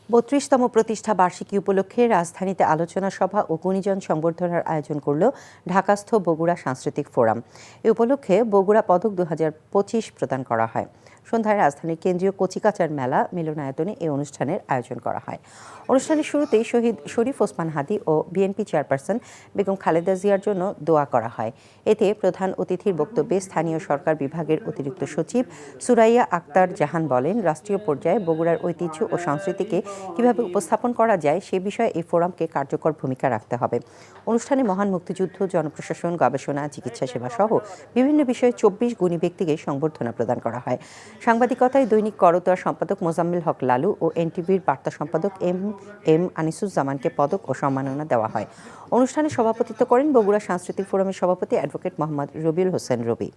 ৩২তম প্রতিষ্ঠা বার্ষিকী উপলক্ষে রাজধানীতে আলোচনা সভা ও গুণীজন সংবর্ধনার আয়োজন করল ঢাকাস্থ বগুড়া সাংস্কৃতিক ফোরাম। এ উপলক্ষে বগুড়া পদক ২০২৫ প্রদান করা হয়। সন্ধ্যায় রাজধানীর কেন্দ্রীয় কচিকাঁচার মেলা মিলনায়তনে এই অনুষ্ঠানের আয়োজন করা হয়। অনুষ্ঠানের শুরুতেই শহীদ শরীফ ওসমান হাদী ও বিএনপি চেয়ারপারসন বেগম খালেদা জিয়ার জন্য দোয়া করা হয়। এতে প্রধান অতিথির বক্তব্যে স্থানীয় সরকার বিভাগের অতিরিক্ত সচিব সুরাইয়া আক্তার জাহান বলেন, রাষ্ট্রীয় পর্যায়ে বগুড়ার ঐতিহ্য ও সংস্কৃতিকে কিভাবে উপস্থাপন করা যায় সে বিষয়ে এই ফোরামকে কার্যকর ভূমিকা রাখতে হবে। অনুষ্ঠানে মহান মুক্তিযুদ্ধ, জনপ্রশাসন, গবেষণা, চিকিৎসা সেবা সহ বিভিন্ন বিষয়ে ২৪ গুণী ব্যক্তিকে সংবর্ধনা প্রদান করা হয়। সাংবাদিকতায় দৈনিক করতোয়া সম্পাদক মোজাম্মেল হক লালু ও এনটিভির বার্তা সম্পাদক এম আনিসুজ্জামানকে পদক ও সম্মাননা দেওয়া হয়। অনুষ্ঠানে সভাপতিত্ব করেন বগুড়া সাংস্কৃতিক ফোরামের সভাপতি অ্যাডভোকেট মোহাম্মদ রবিউল হোসেন রবি।